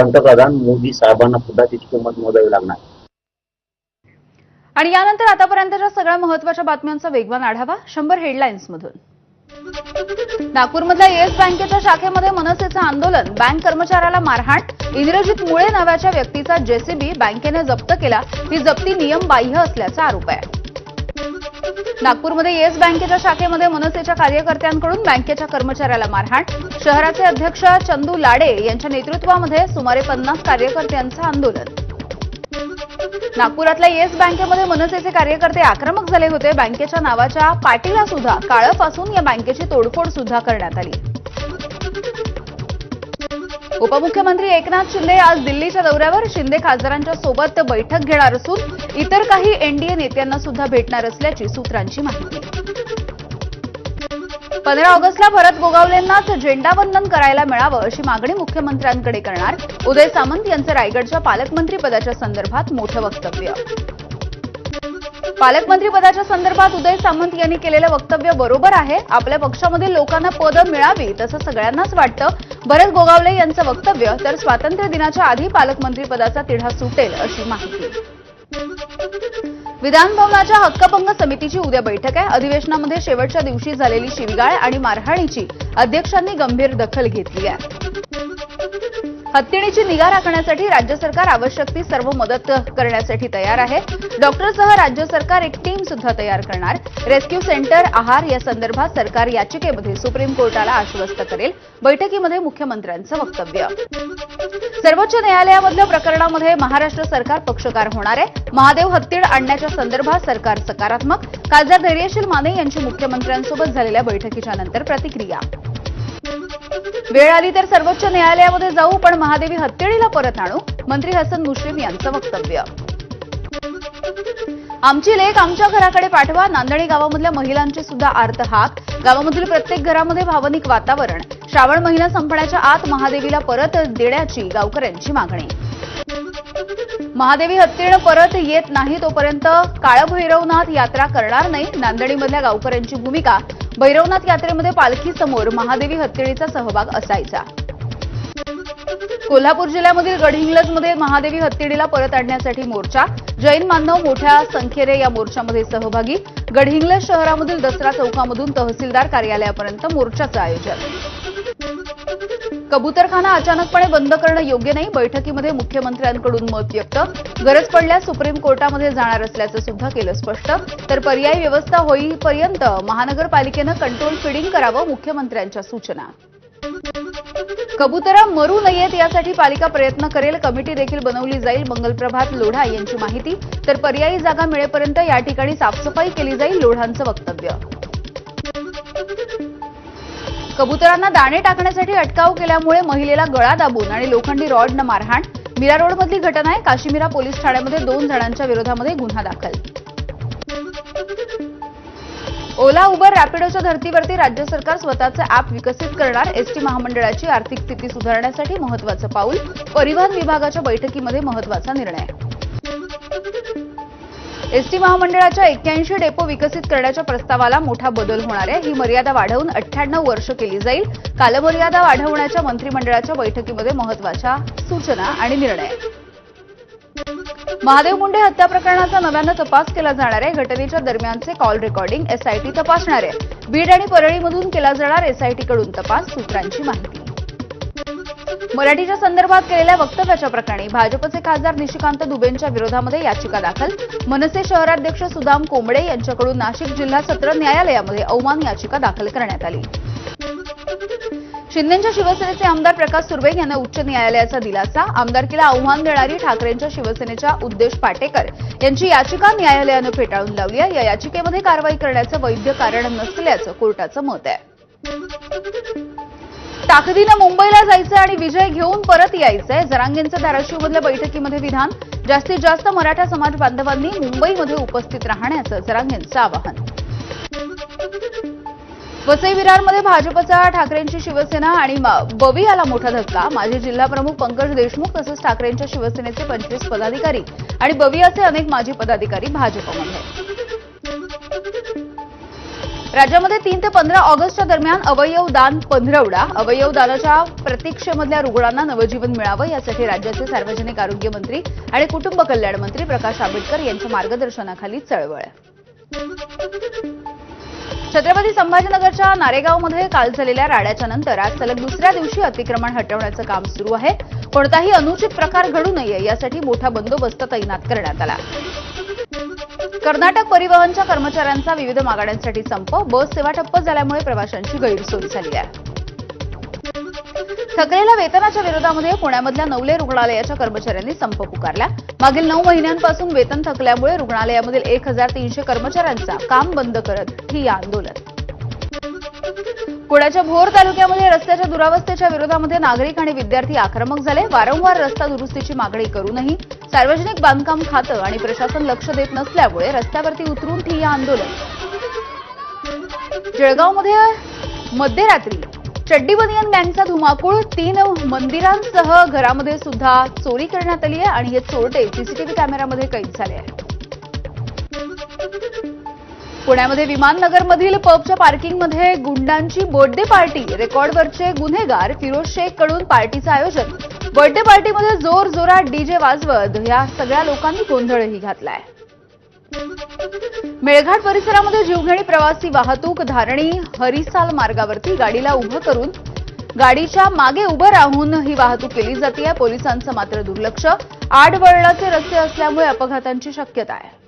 पंतप्रधान मोदी साहेबांना सुद्धा त्याची किंमत मोजावी लागणार. आणि यानंतर आतापर्यंतच्या सगळ्या महत्त्वाच्या बातम्यांचा वेगवान आढावा 100 हेडलाईन्स मधून. नागपूरमधल्या येस बँकेच्या शाखेमध्ये मनसेचं आंदोलन, बँक कर्मचाऱ्याला मारहाण, इंद्रजित मुळे नावाच्या व्यक्तीचा जेसीबी बँकेने जप्त केला. ही जप्ती नियमबाह्य असल्याचा आरोप आहे. नागपूरमध्ये येस बँकेच्या शाखेमध्ये मनसेच्या कार्यकर्त्यांकडून बँकेच्या कर्मचाऱ्याला मारहाण. शहराचे अध्यक्ष चंदू लाडे यांच्या नेतृत्वामध्ये सुमारे 50 कार्यकर्त्यांचं आंदोलन. नागपुरातल्या येस बँकेमध्ये मनसेचे कार्यकर्ते आक्रमक झाले होते. बँकेच्या नावाच्या पाटीला सुद्धा काळं फासून या बँकेची तोडफोड सुद्धा करण्यात आली. उपमुख्यमंत्री एकनाथ शिंदे आज दिल्लीच्या दौऱ्यावर. शिंदे खासदारांच्या सोबत बैठक घेणार असून इतर काही एनडीए नेत्यांना सुद्धा भेटणार असल्याची सूत्रांची माहिती. 15 ऑगस्टला भरत गोगावलेंनाच झेंडावंदन करायला मिळावं अशी मागणी मुख्यमंत्र्यांकडे करणार. उदय सामंत यांचं रायगडच्या पालकमंत्री पदाच्या संदर्भात मोठं वक्तव्य. पालकमंत्री पदाच्या संदर्भात उदय सामंत यांनी केलेलं वक्तव्य बरोबर आहे. आपल्या पक्षामधील लोकांना पदं मिळावी तसं सगळ्यांनाच वाटतं. भरत गोगावले यांचं वक्तव्य तर स्वातंत्र्य दिनाच्या आधी पालकमंत्री पदाचा तिढा सुटेल अशी माहिती. विधान भवनाच्या हक्कभंग समितीची उद्या बैठक आहे. अधिवेशनामध्ये शेवटच्या दिवशी झालेली शिवीगाळ आणि मारहाणीची अध्यक्षांनी गंभीर दखल घेतली आहे. हत्तीणीची निगा राखण्यासाठी राज्य सरकार आवश्यक ती सर्व मदत करण्यासाठी तयार आहे. डॉक्टरसह राज्य सरकार एक टीम सुद्धा तयार करणार. रेस्क्यू सेंटर, आहार या संदर्भात सरकार याचिकेमध्ये सुप्रीम कोर्टाला आश्वस्त करेल. बैठकीमध्ये मुख्यमंत्र्यांचं वक्तव्य. सर्वोच्च न्यायालयामधल्या प्रकरणामध्ये महाराष्ट्र सरकार पक्षकार होणार आहे. महादेव हत्तीण आणण्याच्या संदर्भात सरकार सकारात्मक. खासदार धैर्यशील माने यांची मुख्यमंत्र्यांसोबत झालेल्या बैठकीच्या नंतर प्रतिक्रिया. वेळ आली तर सर्वोच्च न्यायालयामध्ये जाऊ, पण महादेवी हत्तीणीला परत आणू, मंत्री हसन मुश्रीफ यांचं वक्तव्य. आमची लेक आमच्या घराकडे पाठवा, नांदणी गावामधल्या महिलांची सुद्धा आर्त हाक. गावामधील प्रत्येक घरामध्ये भावनिक वातावरण. श्रावण महिना संपण्याच्या आत महादेवीला परत देण्याची गावकऱ्यांची मागणी. महादेवी हत्तीण परत येत नाही तोपर्यंत काळभैरवनाथ यात्रा करणार नाही, नांदणीमधल्या गावकऱ्यांची भूमिका. भैरवनाथ यात्रेमध्ये पालखीसमोर महादेवी हत्तीणीचा सहभाग असायचा. कोल्हापूर जिल्ह्यामधील गडहिंग्लजमध्ये महादेवी हत्तीणीला परत आणण्यासाठी मोर्चा. जैन बांधव मोठ्या संख्येने या मोर्चामध्ये सहभागी. गडहिंग्लज शहरामधील दसरा चौकामधून तहसीलदार कार्यालयापर्यंत मोर्चाचं आयोजन. कबूतरखाना अचानकपणे बंद करणं योग्य नाही, बैठकीमध्ये मुख्यमंत्र्यांकडून मत व्यक्त. गरज पडल्यास सुप्रीम कोर्टामध्ये जाणार असल्याचं सुद्धा केलं स्पष्ट. तर पर्यायी व्यवस्था होईपर्यंत महानगरपालिकेनं कंट्रोल फिडिंग करावं, मुख्यमंत्र्यांच्या सूचना. कबुतरं मरू नयेत यासाठी पालिका प्रयत्न करेल, कमिटी देखील बनवली जाईल, मंगलप्रभात लोढा यांची माहिती. तर पर्यायी जागा मिळेपर्यंत या ठिकाणी साफसफाई केली जाईल, लोढांचं वक्तव्य. कबुतरांना दाणे टाकण्यासाठी अटकाव केल्यामुळे महिलेला गळा दाबून आणि लोखंडी रॉडनं मारहाण. मीरा रोडमधली घटना आहे. काशीमीरा पोलीस ठाण्यामध्ये 2 जणांच्या विरोधामध्ये गुन्हा दाखल. ओला, उबर, रॅपिडोच्या धर्तीवरती राज्य सरकार स्वतःचं अॅप विकसित करणार. एसटी महामंडळाची आर्थिक स्थिती सुधारण्यासाठी महत्त्वाचं पाऊल. परिवहन विभागाच्या बैठकीमध्ये महत्त्वाचा निर्णय. एसटी महामंडळाच्या 81 डेपो विकसित करण्याच्या प्रस्तावाला मोठा बदल होणार आहे. ही मर्यादा वाढवून 98 वर्ष केली जाईल. कालमर्यादा वाढवण्याच्या मंत्रिमंडळाच्या बैठकीमध्ये महत्त्वाच्या सूचना आणि निर्णय. महादेव मुंडे हत्या प्रकरणाचा नव्यानं तपास केला जाणार आहे. घटनेच्या दरम्यानचे कॉल रेकॉर्डिंग एसआयटी तपासणार आहे. बीड आणि परळीमधून केला जाणार एसआयटीकडून तपास, सूत्रांची माहिती. मराठीच्या संदर्भात केलेल्या वक्तव्याच्या प्रकरणी भाजपचे खासदार निशिकांत दुबेंच्या विरोधामध्ये याचिका दाखल. मनसे शहराध्यक्ष सुदाम कोंबडे यांच्याकडून नाशिक जिल्हा सत्र न्यायालयामध्ये अवमान याचिका दाखल करण्यात आली. शिंदेच्या शिवसेनेचे आमदार प्रकाश सुर्वे यांना उच्च न्यायालयाचा दिलासा. आमदारकीला आव्हान देणारी ठाकरेंच्या शिवसेनेच्या उद्देश पाटेकर यांची याचिका न्यायालयानं फेटाळून लावली आहे. या याचिकेमध्ये कारवाई करण्याचं वैध कारण नसल्याचं कोर्टाचं मत आहे. ताकदीनं मुंबईला जायचं आणि विजय घेऊन परत यायचंय, जरांगेंचं धाराशिवमधल्या बैठकीमध्ये विधान. जास्तीत जास्त मराठा समाज बांधवांनी मुंबईमध्ये उपस्थित राहण्याचं जरांगेंचं आवाहन. वसई विरारमध्ये भाजपचा ठाकरेंची शिवसेना आणि बवियाला मोठा धक्का. माजी जिल्हाप्रमुख पंकज देशमुख तसंच ठाकरेंच्या शिवसेनेचे 25 पदाधिकारी आणि बवियाचे अनेक माजी पदाधिकारी भाजपमध्ये. राज्यामध्ये 3 ते 15 ऑगस्टच्या दरम्यान अवयव दान पंधरवडा. अवयव दानाच्या प्रतीक्षेमधल्या रुग्णांना नवजीवन मिळावं यासाठी राज्याचे सार्वजनिक आरोग्य मंत्री आणि कुटुंब कल्याण मंत्री प्रकाश आंबेडकर यांच्या मार्गदर्शनाखाली चळवळ. छत्रपती संभाजीनगरच्या नारेगावमध्ये काल झालेल्या राड्याच्या नंतर आज सलग दुसऱ्या दिवशी अतिक्रमण हटवण्याचं काम सुरू आहे. कोणताही अनुचित प्रकार घडू नये यासाठी मोठा बंदोबस्त तैनात करण्यात आला. कर्नाटक परिवहनच्या कर्मचाऱ्यांचा विविध मागण्यांसाठी संप. बस सेवा ठप्प झाल्यामुळे प्रवाशांची गैरसोय झाली आहे. थकलेल्या वेतनाच्या विरोधामध्ये पुण्यामधल्या नवले रुग्णालयाच्या कर्मचाऱ्यांनी संप पुकारला. मागील 9 महिन्यांपासून वेतन थकल्यामुळे रुग्णालयामधील 1300 कर्मचाऱ्यांचा काम बंद करत ही आंदोलन. पुण्याच्या भोर तालुक्यामध्ये रस्त्याच्या दुरावस्थेच्या विरोधामध्ये नागरिक आणि विद्यार्थी आक्रमक झाले. वारंवार रस्ता दुरुस्तीची मागणी करूनही सार्वजनिक बांधकाम खातं आणि प्रशासन लक्ष देत नसल्यामुळे रस्त्यावरती उतरून ठिय्या आंदोलन. जळगावमध्ये मध्यरात्री चड्डी बनियन गँगचा धुमाकूळ. 3 मंदिरांसह घरामध्ये सुद्धा चोरी करण्यात आली आहे आणि हे चोरटे सीसीटीव्ही कॅमेऱ्यामध्ये कैद झाले आहेत. पुण्यामध्ये विमाननगरमधील पबच्या पार्किंगमध्ये गुंडांची बर्थडे पार्टी. रेकॉर्डवरचे गुन्हेगार फिरोज शेख कडून पार्टीचं आयोजन. बर्थडे पार्टीमध्ये जोरजोरात डीजे वाजवत या सगळ्या लोकांनी गोंधळही घातलाय. मेळघाट परिसरामध्ये जीवघेणी प्रवासी वाहतूक. धारणी हरिसाल मार्गावरती गाडीला उभं करून गाडीच्या मागे उभं राहून ही वाहतूक केली जाते. पोलिसांचं मात्र दुर्लक्ष. आडवळणाचे रस्ते असल्यामुळे अपघातांची शक्यता आहे.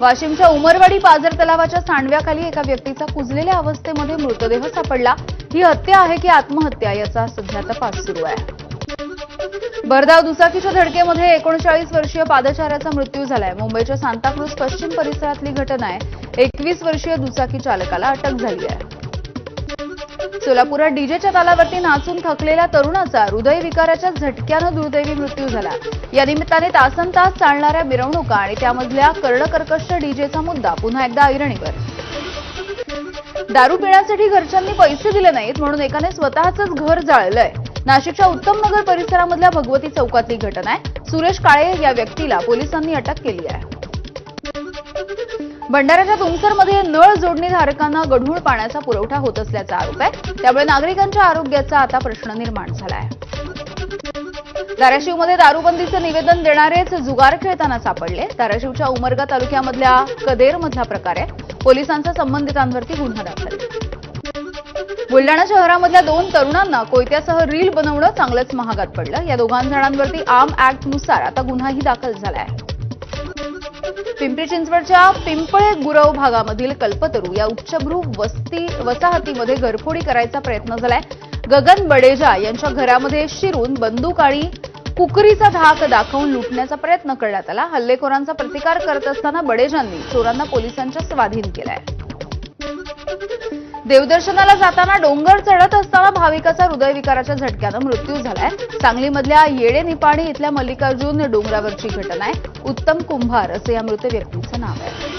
वाशिमच्या उमरवाडी पाझर तलावाच्या सांडव्याखाली एका व्यक्तीचा कुजलेल्या अवस्थेमध्ये मृतदेह सापडला. ही हत्या आहे की आत्महत्या याचा सध्या तपास सुरू आहे. भरधाव दुचाकीच्या धडकेमध्ये 39 वर्षीय पादचाऱ्याचा मृत्यू झालाय. मुंबईच्या सांताक्रूज पश्चिम परिसरातली घटना आहे. 21 वर्षीय दुचाकी चालकाला अटक झाली आहे. सोलापुरात डीजेच्या तालावरती नाचून थकलेल्या तरुणाचा हृदयविकाराच्या झटक्यानं दुर्दैवी मृत्यू झाला. या निमित्ताने तासनतास चालणाऱ्या मिरवणुका आणि त्यामधल्या कर्णकर्कश डीजेचा मुद्दा पुन्हा एकदा ऐरणीवर. दारू पिण्यासाठी घरच्यांनी पैसे दिले नाहीत म्हणून एकाने स्वतःचंच घर जाळलंय. नाशिकच्या उत्तमनगर परिसरामधल्या भगवती चौकातली घटना आहे. सुरेश काळे या व्यक्तीला पोलिसांनी अटक केली आहे. भंडाऱ्याच्या तुमसरमध्ये नळ जोडणी धारकांना गढूळ पाण्याचा पुरवठा होत असल्याचा आरोप आहे. त्यामुळे नागरिकांच्या आरोग्याचा आता प्रश्न निर्माण झाला आहे. धाराशिवमध्ये दारूबंदीचं निवेदन देणारेच जुगार खेळताना सापडले. धाराशिवच्या उमरगा तालुक्यामधल्या कदेरमधला प्रकार आहे. पोलिसांचा संबंधितांवरती गुन्हा दाखल. बुलडाणा शहरामधल्या 2 तरुणांना कोयत्यासह रील बनवणं चांगलंच महागात पडलं. या दोघांजणांवरती आर्म ऍक्टनुसार आता गुन्हाही दाखल झालाय. पिंपरी चिंचवडच्या पिंपळे गुरव भागामधील कल्पतरू या उच्चभ्रू वसाहतीमध्ये घरफोडी करायचा प्रयत्न झालाय. गगन बडेजा यांच्या घरामध्ये शिरून बंदूक आणि कुकरीचा धाक दाखवून लुटण्याचा प्रयत्न करण्यात आला. हल्लेखोरांचा प्रतिकार करत असताना बडेजांनी चोरांना पोलिसांच्या स्वाधीन केलाय. देवदर्शनाला जाताना डोंगर चढत असताना भाविकाचा हृदयविकाराच्या झटक्यानं मृत्यू झालाय. सांगलीमधल्या येडे निपाणी इथल्या मल्लिकार्जुन डोंगरावरची घटना आहे. उत्तम कुंभार असं या मृत व्यक्तीचं नाव आहे.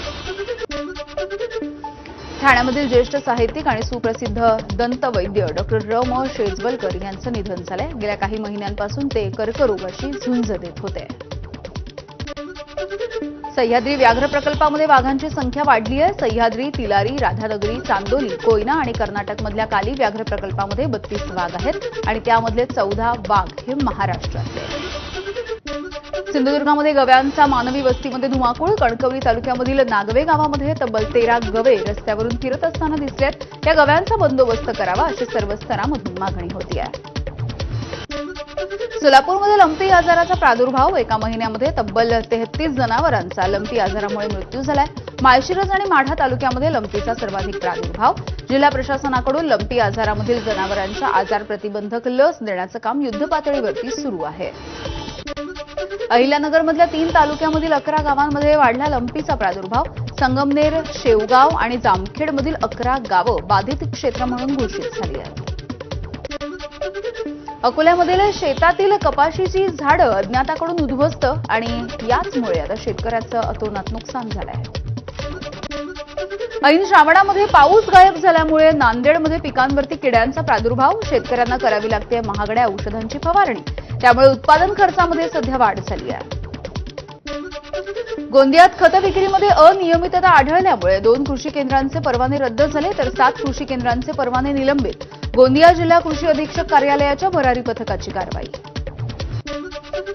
ठाण्यामधील ज्येष्ठ साहित्यिक आणि सुप्रसिद्ध दंतवैद्य डॉक्टर र म शेजवलकर यांचं निधन झालंय. गेल्या काही महिन्यांपासून ते कर्करोगाशी झुंज देत होते. सह्याद्री व्याघ्र प्रकल्पामध्ये वाघांची संख्या वाढली आहे. सह्याद्री, तिलारी, राधानगरी, चांदोली, कोयना आणि कर्नाटकमधल्या काली व्याघ्र प्रकल्पामध्ये 32 वाघ आहेत आणि त्यामधले 14 वाघ हे महाराष्ट्रातले. सिंधुदुर्गामध्ये गव्यांचा मानवी वस्तीमध्ये धुमाकूळ. कणकवली तालुक्यामधील नागवे गावामध्ये तब्बल 13 गवे रस्त्यावरून फिरत असताना दिसलेत. या गव्यांचा बंदोबस्त करावा अशी सर्व स्तरामधून मागणी होती आहे. सोलापूरमध्ये लंपी आजाराचा प्रादुर्भाव. एका महिन्यामध्ये तब्बल 33 जनावरांचा लंपी आजारामुळे मृत्यू झालाय. माळशिरस आणि माढा तालुक्यामध्ये लंपीचा सर्वाधिक प्रादुर्भाव. जिल्हा प्रशासनाकडून लंपी आजारामधील जनावरांच्या आजार प्रतिबंधक लस देण्याचं काम युद्धपातळीवरती सुरू आहे. अहिल्यानगरमधल्या 3 तालुक्यामधील 11 गावांमध्ये वाढला लंपीचा प्रादुर्भाव. संगमनेर, शेवगाव आणि जामखेडमधील 11 गावं बाधित क्षेत्र म्हणून घोषित झाली आहेत. अकोल्यामधील शेतातील कपाशीची झाडं अज्ञाताकडून उद्ध्वस्त आणि याचमुळे आता शेतकऱ्याचं अतोनात नुकसान झालंय. ऐन श्रावणामध्ये पाऊस गायब झाल्यामुळे नांदेडमध्ये पिकांवरती किड्यांचा प्रादुर्भाव. शेतकऱ्यांना करावी लागते महागड्या औषधांची फवारणी. त्यामुळे उत्पादन खर्चामध्ये सध्या वाढ झाली आहे. गोंदियात खत विक्रीमध्ये अनियमितता आढळल्यामुळे 2 कृषी केंद्रांचे परवाने रद्द झाले तर 7 कृषी केंद्रांचे परवाने निलंबित. गोंदिया जिल्हा कृषी अधीक्षक कार्यालयाच्या भरारी पथकाची कारवाई.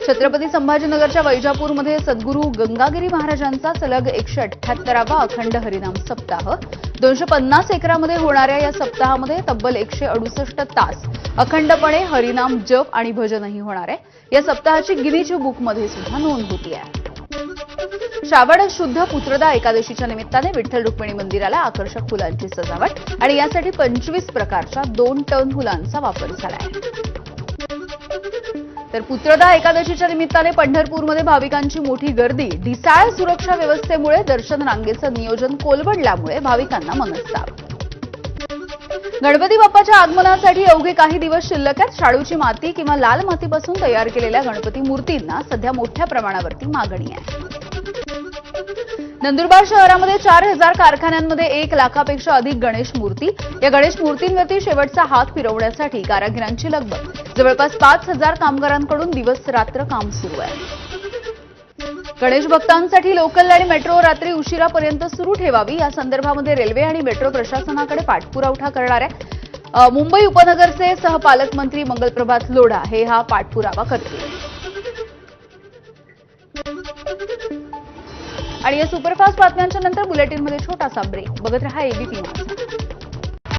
छत्रपती संभाजीनगरच्या वैजापूरमध्ये सद्गुरू गंगागिरी महाराजांचा सलग 178वा अखंड हरिनाम सप्ताह. 250 एकरामध्ये होणाऱ्या या सप्ताहामध्ये तब्बल 168 तास अखंडपणे हरिनाम जप आणि भजनही होणार आहे. या सप्ताहाची गिनीज बुकमध्ये सुद्धा नोंद होती आहे. श्रावण शुद्ध पुत्रदा एकादशीच्या निमित्ताने विठ्ठल रुक्मिणी मंदिराला आकर्षक फुलांची सजावट आणि यासाठी 25 प्रकारच्या 2 टन फुलांचा वापर झाला आहे. तर पुत्रदा एकादशीच्या निमित्ताने पंढरपूरमध्ये भाविकांची मोठी गर्दी. ढिसाळ सुरक्षा व्यवस्थेमुळे दर्शन रांगेचं नियोजन कोलमडल्यामुळे भाविकांना मनस्ताप. गणपती बाप्पाच्या आगमनासाठी अवघे काही दिवस शिल्लक आहेत. शाडूची माती किंवा लाल मातीपासून तयार केलेल्या गणपती मूर्तींना सध्या मोठ्या प्रमाणावरती मागणी आहे. नंदुरबार शहरामध्ये 4000 कारखान्यांमध्ये 1 लाखापेक्षा अधिक गणेश मूर्ती. या गणेश मूर्तींवरती शेवटचा हात फिरवण्यासाठी कारागिरांची लगबग. जवळपास 5000 कामगारांकडून दिवस रात्र काम सुरू आहे. गणेश भक्तांसाठी लोकल आणि मेट्रो रात्री उशिरापर्यंत सुरू ठेवावी या संदर्भामध्ये रेल्वे आणि मेट्रो प्रशासनाकडे पाठपुरावा करणार आहे. मुंबई उपनगरचे सहपालकमंत्री मंगलप्रभात लोढा हे हा पाठपुरावा करतील. आणि या सुपरफास्ट बातम्यांच्या नंतर बुलेटिनमध्ये छोटासा ब्रेक. बघत रहा एबीपी माझा.